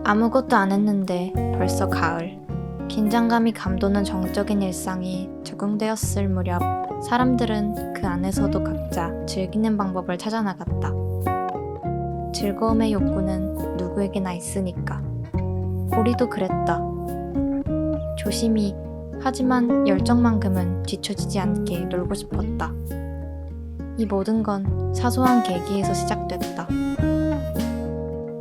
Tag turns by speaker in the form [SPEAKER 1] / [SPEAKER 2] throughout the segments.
[SPEAKER 1] 아무것도 안 했는데 벌써 가을. 긴장감이 감도는 정적인 일상이 적응되었을 무렵 사람들은 그 안에서도 각자 즐기는 방법을 찾아나갔다. 즐거움의 욕구는 누구에게나 있으니까. 우리도 그랬다. 조심히 하지만 열정만큼은 뒤처지지 않게 놀고 싶었다. 이 모든 건 사소한 계기에서 시작됐다.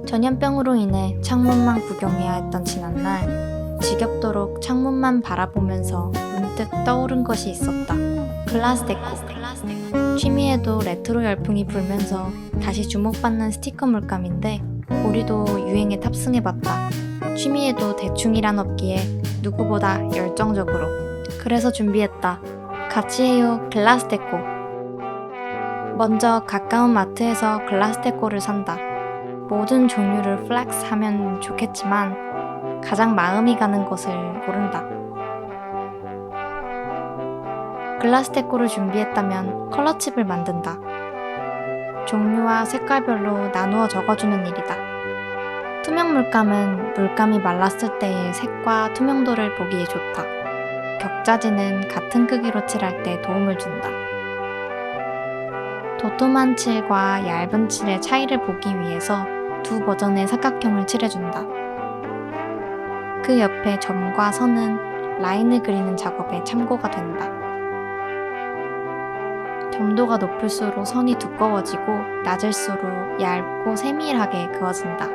[SPEAKER 1] 전염병으로 인해 창문만 구경해야 했던 지난날, 지겹도록 창문만 바라보면서 문득 떠오른 것이 있었다. 글라스 데코. 취미에도 레트로 열풍이 불면서 다시 주목받는 스티커 물감인데 우리도 유행에 탑승해봤다. 취미에도 대충이란 없기에 누구보다 열정적으로. 그래서 준비했다. 같이 해요 글라스 데코. 먼저 가까운 마트에서 글라스 데코를 산다. 모든 종류를 플렉스 하면 좋겠지만 가장 마음이 가는 것을 고른다. 글라스 데코를 준비했다면 컬러칩을 만든다. 종류와 색깔별로 나누어 적어주는 일이다. 투명 물감은 물감이 말랐을 때의 색과 투명도를 보기에 좋다. 격자지는 같은 크기로 칠할 때 도움을 준다. 도톰한 칠과 얇은 칠의 차이를 보기 위해서 두 버전의 삼각형을 칠해준다. 그 옆에 점과 선은 라인을 그리는 작업에 참고가 된다. 점도가 높을수록 선이 두꺼워지고 낮을수록 얇고 세밀하게 그어진다.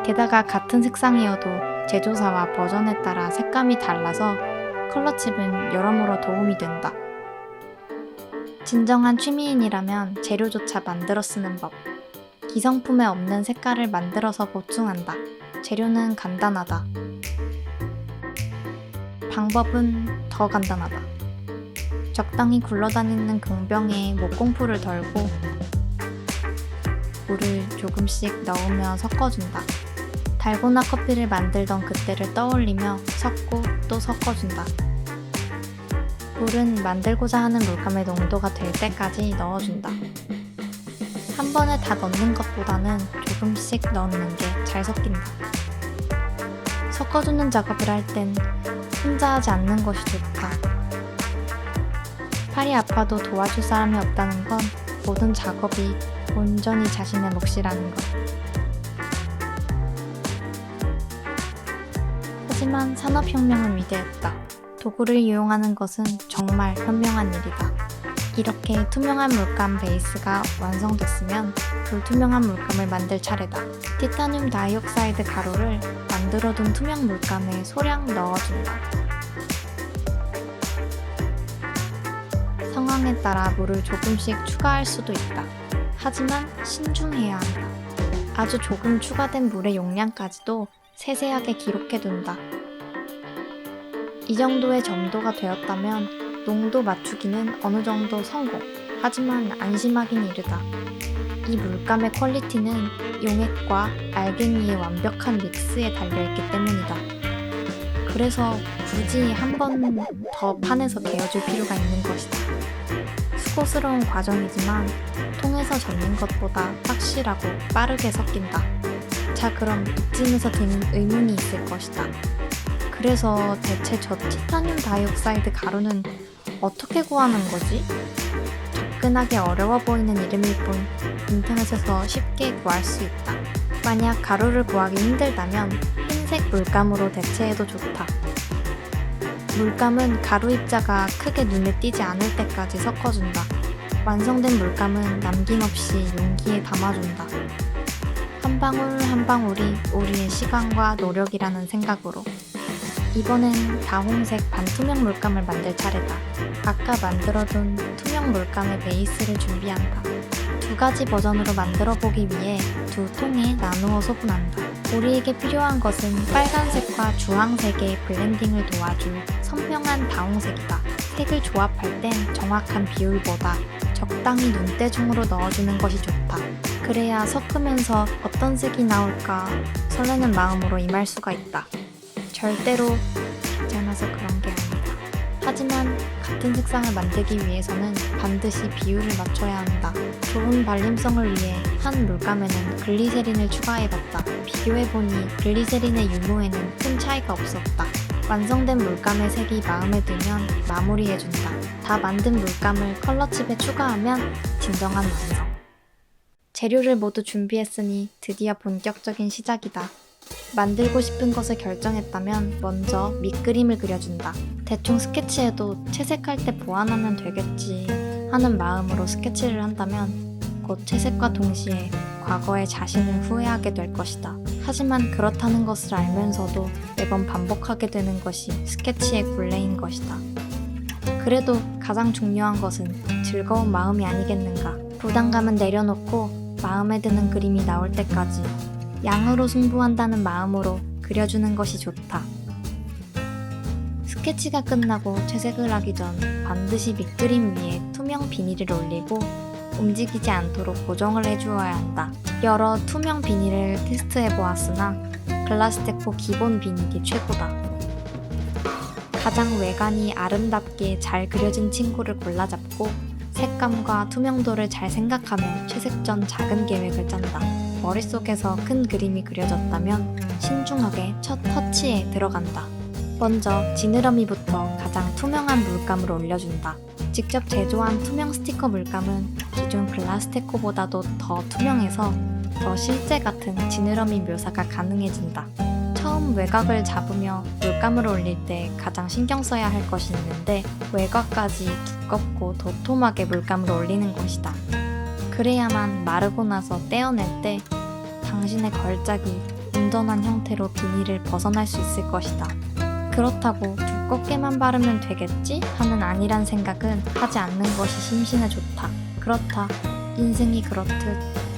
[SPEAKER 1] 게다가 같은 색상이어도 제조사와 버전에 따라 색감이 달라서 컬러칩은 여러모로 도움이 된다. 진정한 취미인이라면 재료조차 만들어 쓰는 법. 기성품에 없는 색깔을 만들어서 보충한다. 재료는 간단하다. 방법은 더 간단하다. 적당히 굴러다니는 공병에 목공풀을 덜고 물을 조금씩 넣으며 섞어준다. 달고나 커피를 만들던 그때를 떠올리며 섞고 또 섞어준다. 물은 만들고자 하는 물감의 농도가 될 때까지 넣어준다. 한 번에 다 넣는 것보다는 조금씩 넣는 게 잘 섞인다. 섞어주는 작업을 할 땐 혼자 하지 않는 것이 좋다. 팔이 아파도 도와줄 사람이 없다는 건 모든 작업이 온전히 자신의 몫이라는 것. 하지만 산업혁명은 위대했다. 도구를 이용하는 것은 정말 현명한 일이다. 이렇게 투명한 물감 베이스가 완성됐으면 불투명한 물감을 만들 차례다. 티타늄 다이옥사이드 가루를 만들어둔 투명 물감에 소량 넣어준다. 상황에 따라 물을 조금씩 추가할 수도 있다. 하지만 신중해야 한다. 아주 조금 추가된 물의 용량까지도 세세하게 기록해둔다. 이 정도의 점도가 되었다면 농도 맞추기는 어느 정도 성공. 하지만 안심하긴 이르다. 이 물감의 퀄리티는 용액과 알갱이의 완벽한 믹스에 달려있기 때문이다. 그래서 굳이 한 번 더 판에서 개어줄 필요가 있는 것이다. 수고스러운 과정이지만 통에서 젓는 것보다 확실하고 빠르게 섞인다. 자, 그럼 이쯤에서 드는 의문이 있을 것이다. 그래서 대체 저 티타늄 다이옥사이드 가루는 어떻게 구하는 거지? 접근하기 어려워 보이는 이름일 뿐 인터넷에서 쉽게 구할 수 있다. 만약 가루를 구하기 힘들다면 흰색 물감으로 대체해도 좋다. 물감은 가루 입자가 크게 눈에 띄지 않을 때까지 섞어준다. 완성된 물감은 남김없이 용기에 담아준다. 한 방울 한 방울이 우리의 시간과 노력이라는 생각으로. 이번엔 다홍색 반투명 물감을 만들 차례다. 아까 만들어둔 투명 물감의 베이스를 준비한다. 두 가지 버전으로 만들어보기 위해 두 통에 나누어 소분한다. 우리에게 필요한 것은 빨간색과 주황색의 블렌딩을 도와줄 선명한 다홍색이다. 색을 조합할 땐 정확한 비율보다 적당히 눈대중으로 넣어주는 것이 좋다. 그래야 섞으면서 어떤 색이 나올까 설레는 마음으로 임할 수가 있다. 절대로 귀찮아서 그런 게 아니다. 하지만 같은 색상을 만들기 위해서는 반드시 비율을 맞춰야 한다. 좋은 발림성을 위해 한 물감에는 글리세린을 추가해봤다. 비교해보니 글리세린의 유무에는 큰 차이가 없었다. 완성된 물감의 색이 마음에 들면 마무리해준다. 다 만든 물감을 컬러칩에 추가하면 진정한 완성. 재료를 모두 준비했으니 드디어 본격적인 시작이다. 만들고 싶은 것을 결정했다면 먼저 밑그림을 그려준다. 대충 스케치해도 채색할 때 보완하면 되겠지 하는 마음으로 스케치를 한다면 곧 채색과 동시에 과거의 자신을 후회하게 될 것이다. 하지만 그렇다는 것을 알면서도 매번 반복하게 되는 것이 스케치의 굴레인 것이다. 그래도 가장 중요한 것은 즐거운 마음이 아니겠는가. 부담감은 내려놓고 마음에 드는 그림이 나올 때까지 양으로 승부한다는 마음으로 그려주는 것이 좋다. 스케치가 끝나고 채색을 하기 전 반드시 밑그림 위에 투명 비닐을 올리고 움직이지 않도록 고정을 해주어야 한다. 여러 투명 비닐을 테스트해보았으나 글라스데코 기본 비닐이 최고다. 가장 외관이 아름답게 잘 그려진 친구를 골라잡고 색감과 투명도를 잘 생각하며 채색 전 작은 계획을 짠다. 머릿속에서 큰 그림이 그려졌다면 신중하게 첫 터치에 들어간다. 먼저 지느러미부터 가장 투명한 물감을 올려준다. 직접 제조한 투명 스티커 물감은 기존 글라스데코보다도 더 투명해서 더 실제 같은 지느러미 묘사가 가능해진다. 처음 외곽을 잡으며 물감을 올릴 때 가장 신경 써야 할 것이 있는데 외곽까지 두껍고 도톰하게 물감을 올리는 것이다. 그래야만 마르고 나서 떼어낼 때 당신의 걸작이 온전한 형태로 비닐을 벗어날 수 있을 것이다. 그렇다고 두껍게만 바르면 되겠지? 하는 안일한 생각은 하지 않는 것이 심신에 좋다. 그렇다. 인생이 그렇듯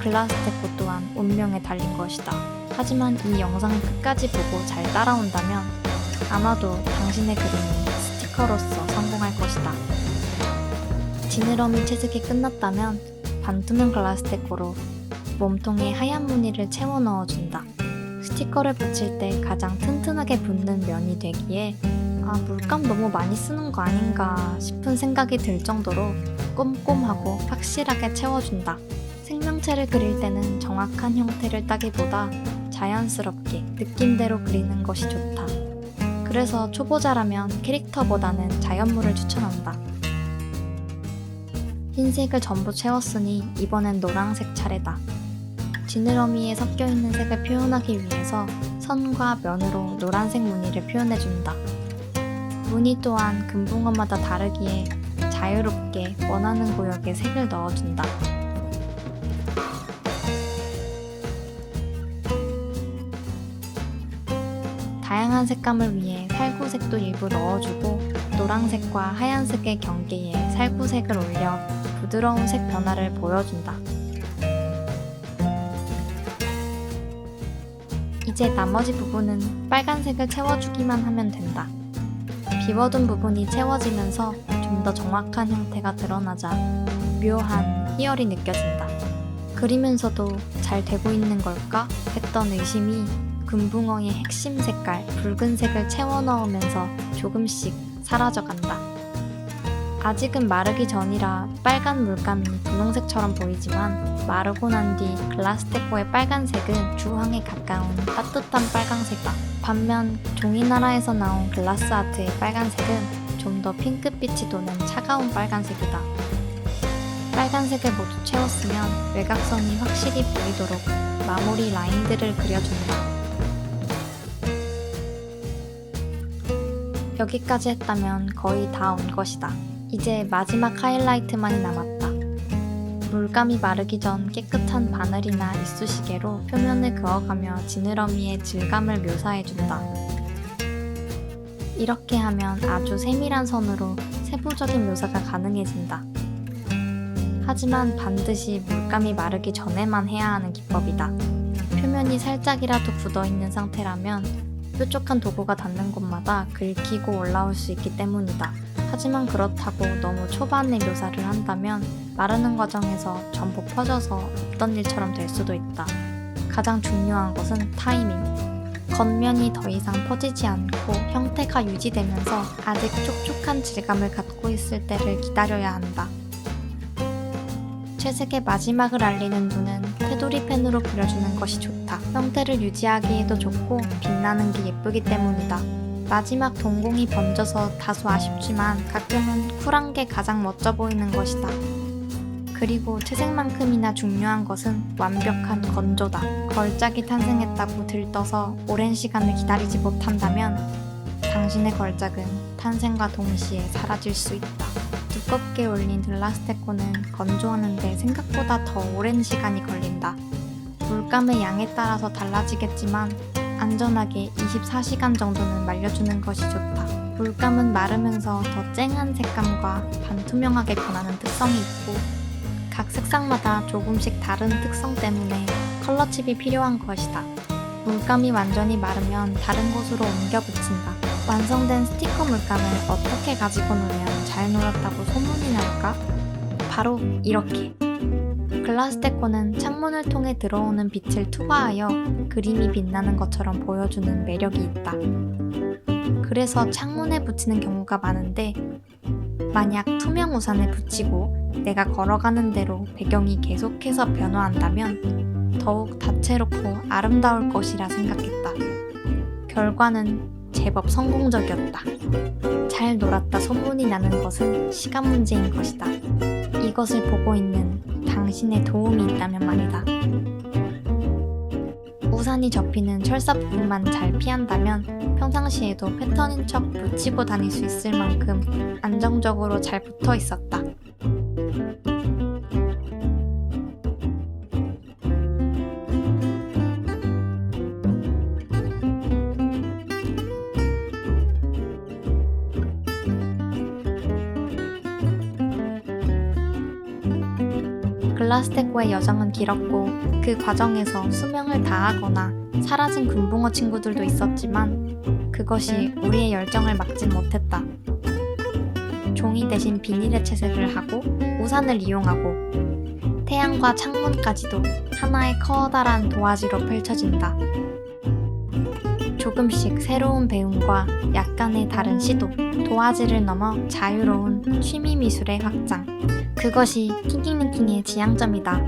[SPEAKER 1] 글라스데코 또한 운명에 달린 것이다. 하지만 이 영상을 끝까지 보고 잘 따라온다면 아마도 당신의 그림이 스티커로서 성공할 것이다. 지느러미 채색이 끝났다면 반투명 글라스데코로 몸통에 하얀 무늬를 채워 넣어준다. 스티커를 붙일 때 가장 튼튼하게 붙는 면이 되기에 물감 너무 많이 쓰는 거 아닌가 싶은 생각이 들 정도로 꼼꼼하고 확실하게 채워준다. 생명체를 그릴 때는 정확한 형태를 따기보다 자연스럽게 느낌대로 그리는 것이 좋다. 그래서 초보자라면 캐릭터보다는 자연물을 추천한다. 흰색을 전부 채웠으니 이번엔 노란색 차례다. 지느러미에 섞여있는 색을 표현하기 위해서 선과 면으로 노란색 무늬를 표현해준다. 무늬 또한 금붕어마다 다르기에 자유롭게 원하는 구역에 색을 넣어준다. 다양한 색감을 위해 살구색도 일부 넣어주고 노란색과 하얀색의 경계에 살구색을 올려 부드러운 색 변화를 보여준다. 이제 나머지 부분은 빨간색을 채워주기만 하면 된다. 비워둔 부분이 채워지면서 좀 더 정확한 형태가 드러나자 묘한 희열이 느껴진다. 그리면서도 잘 되고 있는 걸까 했던 의심이 금붕어의 핵심 색깔 붉은색을 채워 넣으면서 조금씩 사라져간다. 아직은 마르기 전이라 빨간 물감이 분홍색처럼 보이지만 마르고 난 뒤 글라스데코의 빨간색은 주황에 가까운 따뜻한 빨강색이다. 반면 종이나라에서 나온 글라스 아트의 빨간색은 좀 더 핑크빛이 도는 차가운 빨간색이다. 빨간색을 모두 채웠으면 외곽선이 확실히 보이도록 마무리 라인들을 그려준다. 여기까지 했다면 거의 다 온 것이다. 이제 마지막 하이라이트만이 남았다. 물감이 마르기 전 깨끗한 바늘이나 이쑤시개로 표면을 그어가며 지느러미의 질감을 묘사해준다. 이렇게 하면 아주 세밀한 선으로 세부적인 묘사가 가능해진다. 하지만 반드시 물감이 마르기 전에만 해야 하는 기법이다. 표면이 살짝이라도 굳어있는 상태라면 뾰족한 도구가 닿는 곳마다 긁히고 올라올 수 있기 때문이다. 하지만 그렇다고 너무 초반에 묘사를 한다면 마르는 과정에서 전부 퍼져서 없던 일처럼 될 수도 있다. 가장 중요한 것은 타이밍. 겉면이 더 이상 퍼지지 않고 형태가 유지되면서 아직 촉촉한 질감을 갖고 있을 때를 기다려야 한다. 채색의 마지막을 알리는 눈은 테두리 펜으로 그려주는 것이 좋다. 형태를 유지하기에도 좋고 빛나는 게 예쁘기 때문이다. 마지막 동공이 번져서 다소 아쉽지만 가끔은 쿨한 게 가장 멋져 보이는 것이다. 그리고 채색만큼이나 중요한 것은 완벽한 건조다. 걸작이 탄생했다고 들떠서 오랜 시간을 기다리지 못한다면 당신의 걸작은 탄생과 동시에 사라질 수 있다. 두껍게 올린 글라스테코는 건조하는데 생각보다 더 오랜 시간이 걸린다. 물감의 양에 따라서 달라지겠지만 안전하게 24시간 정도는 말려주는 것이 좋다. 물감은 마르면서 더 쨍한 색감과 반투명하게 변하는 특성이 있고 각 색상마다 조금씩 다른 특성 때문에 컬러칩이 필요한 것이다. 물감이 완전히 마르면 다른 곳으로 옮겨 붙인다. 완성된 스티커 물감을 어떻게 가지고 놀면 잘 놀았다고 소문이 날까? 바로 이렇게! 글라스테코는 창문을 통해 들어오는 빛을 투과하여 그림이 빛나는 것처럼 보여주는 매력이 있다. 그래서 창문에 붙이는 경우가 많은데 만약 투명 우산에 붙이고 내가 걸어가는 대로 배경이 계속해서 변화한다면 더욱 다채롭고 아름다울 것이라 생각했다. 결과는 제법 성공적이었다. 잘 놀았다 소문이 나는 것은 시간 문제인 것이다. 이것을 보고 있는 당신의 도움이 있다면 말이다. 우산이 접히는 철사 부분만 잘 피한다면 평상시에도 패턴인 척 붙이고 다닐 수 있을 만큼 안정적으로 잘 붙어 있었다. 글라스테코의 여정은 길었고 그 과정에서 수명을 다하거나 사라진 금붕어 친구들도 있었지만 그것이 우리의 열정을 막진 못했다. 종이 대신 비닐에 채색을 하고 우산을 이용하고 태양과 창문까지도 하나의 커다란 도화지로 펼쳐진다. 조금씩 새로운 배움과 약간의 다른 시도, 도화지를 넘어 자유로운 취미 미술의 확장. 그것이 킹킹링킹의 지향점이다.